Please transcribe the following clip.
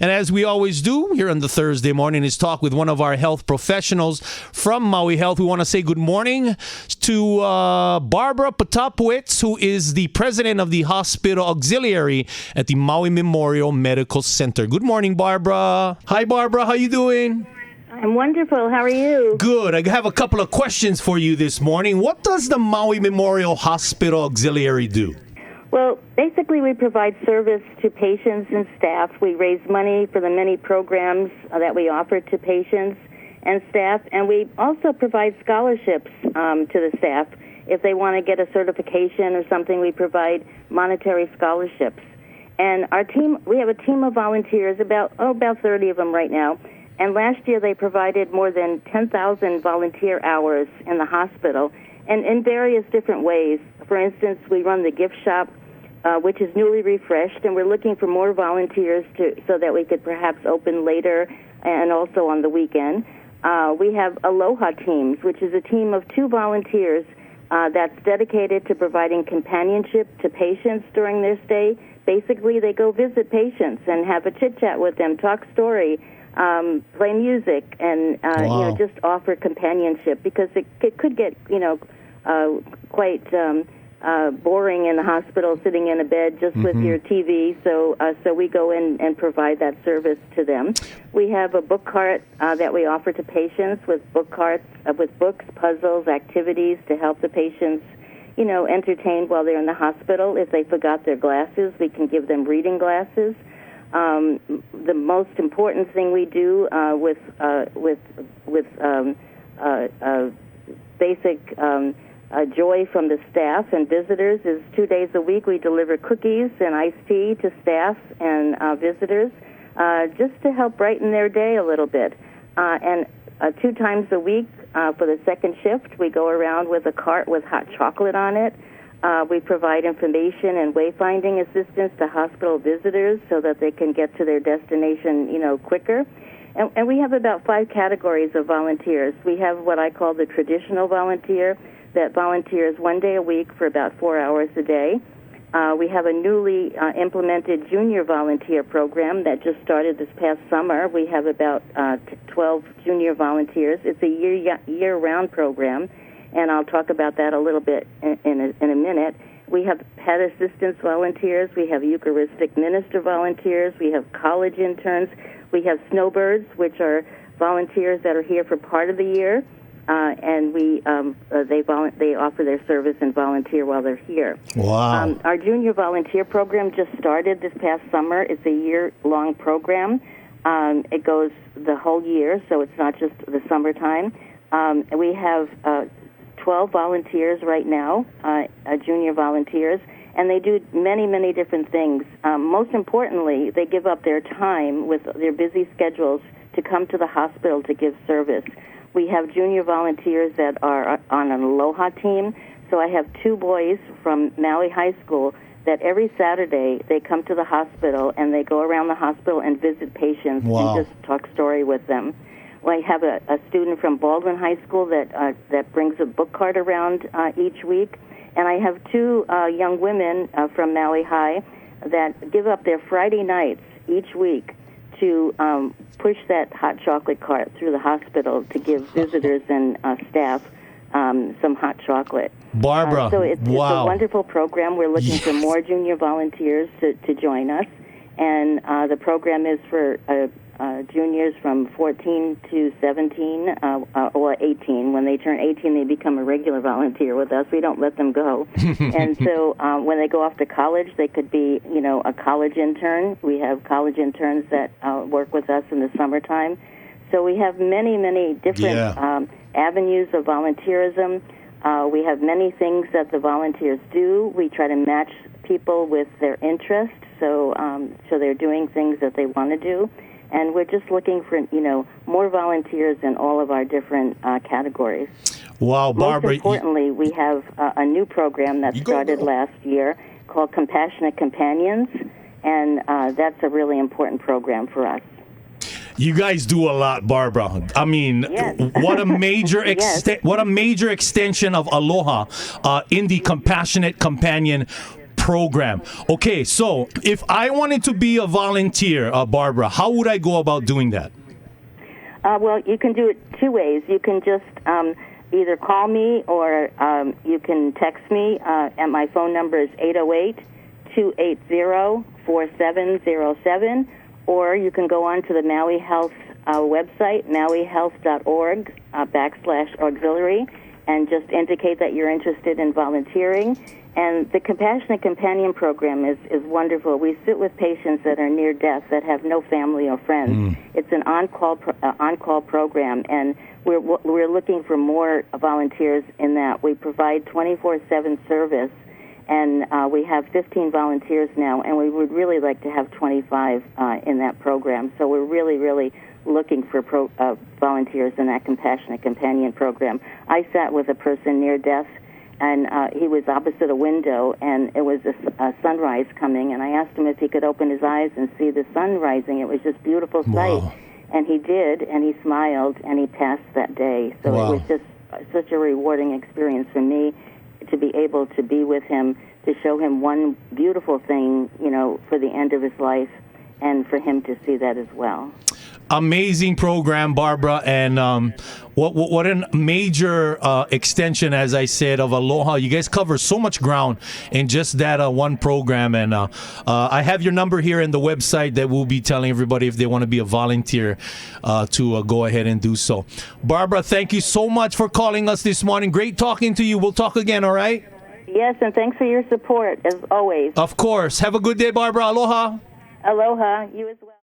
And as we always do here on the Thursday morning is talk with one of our health professionals from Maui Health. We want to say good morning to Barbara Potopowitz, who is the president of the hospital auxiliary at the Maui Memorial Medical Center. Good morning, Barbara. Hi, Barbara. How you doing? I'm wonderful. How are you? Good. I have a couple of questions for you this morning. What does the Maui Memorial Hospital Auxiliary do? Well, basically we provide service to patients and staff. We raise money for the many programs that we offer to patients and staff, and we also provide scholarships to the staff. If they want to get a certification or something, we provide monetary scholarships. And our team, we have a team of volunteers, about 30 of them right now. And last year they provided more than 10,000 volunteer hours in the hospital, and in various different ways. For instance, we run the gift shop, which is newly refreshed, and we're looking for more volunteers so that we could perhaps open later and also on the weekend. We have Aloha Teams, which is a team of 2 volunteers that's dedicated to providing companionship to patients during their stay. Basically, they go visit patients and have a chit-chat with them, talk story, play music, and just offer companionship, because it could get quite boring in the hospital, sitting in a bed just with your TV. So we go in and provide that service to them. We have a book cart that we offer to patients with book carts with books, puzzles, activities to help the patients, entertain while they're in the hospital. If they forgot their glasses, we can give them reading glasses. The most important thing we do with basic joy from the staff and visitors is 2 days a week we deliver cookies and iced tea to staff and visitors, just to help brighten their day a little bit. And 2 times a week for the second shift, we go around with a cart with hot chocolate on it. We provide information and wayfinding assistance to hospital visitors so that they can get to their destination, quicker. And we have about 5 categories of volunteers. We have what I call the traditional volunteer that volunteers 1 day a week for about 4 hours a day. We have a newly implemented junior volunteer program that just started this past summer. We have about 12 junior volunteers. It's a year-round program, and I'll talk about that a little bit in a minute. We have pet assistance volunteers. We have Eucharistic minister volunteers. We have college interns. We have snowbirds, which are volunteers that are here for part of the year, and they offer their service and volunteer while they're here. Wow. Our junior volunteer program just started this past summer. It's a year-long program. It goes the whole year, so it's not just the summertime. We have 12 volunteers right now, junior volunteers, and they do many, many different things. Most importantly, they give up their time with their busy schedules to come to the hospital to give service. We have junior volunteers that are on an Aloha team. So I have 2 boys from Maui High School that every Saturday they come to the hospital and they go around the hospital and visit patients and just talk story with them. I have a student from Baldwin High School that brings a book cart around each week. And I have 2 young women from Maui High that give up their Friday nights each week to push that hot chocolate cart through the hospital to give visitors and staff some hot chocolate. Barbara, so it's a wonderful program. We're looking for more junior volunteers to join us. And the program is for juniors from 14 to 17 or 18. When they turn 18, they become a regular volunteer with us. We don't let them go. And so when they go off to college, they could be, a college intern. We have college interns that work with us in the summertime. So we have many, many different avenues of volunteerism. We have many things that the volunteers do. We try to match people with their interests, so they're doing things that they want to do. And we're just looking for, more volunteers in all of our different categories. Wow, Barbara. Most importantly, we have a new program that started last year called Compassionate Companions, and that's a really important program for us. You guys do a lot, Barbara. I mean, what a major what a major extension of Aloha in the Compassionate Companion program. Okay, so if I wanted to be a volunteer, Barbara, how would I go about doing that? Well, you can do it two ways. You can just either call me or you can text me, and my phone number is 808-280-4707, or you can go on to the Maui Health website, mauihealth.org /auxiliary, and just indicate that you're interested in volunteering. And the Compassionate Companion Program is wonderful. We sit with patients that are near death that have no family or friends. It's an on-call program, and we're looking for more volunteers in that. We provide 24/7 service, and we have 15 volunteers now, and we would really like to have 25 in that program. So we're really, really looking for volunteers in that Compassionate Companion Program. I sat with a person near death, and he was opposite a window, and it was a sunrise coming, and I asked him if he could open his eyes and see the sun rising. It was just a beautiful sight. Wow. And he did, and he smiled, and he passed that day. So Wow. It was just such a rewarding experience for me to be able to be with him, to show him one beautiful thing, for the end of his life, and for him to see that as well. Amazing program, Barbara, and what a major extension, as I said, of Aloha. You guys cover so much ground in just that one program, and I have your number here in the website that we'll be telling everybody if they want to be a volunteer to go ahead and do so. Barbara, thank you so much for calling us this morning. Great talking to you. We'll talk again, all right? Yes, and thanks for your support, as always. Of course. Have a good day, Barbara. Aloha. Aloha. You as well.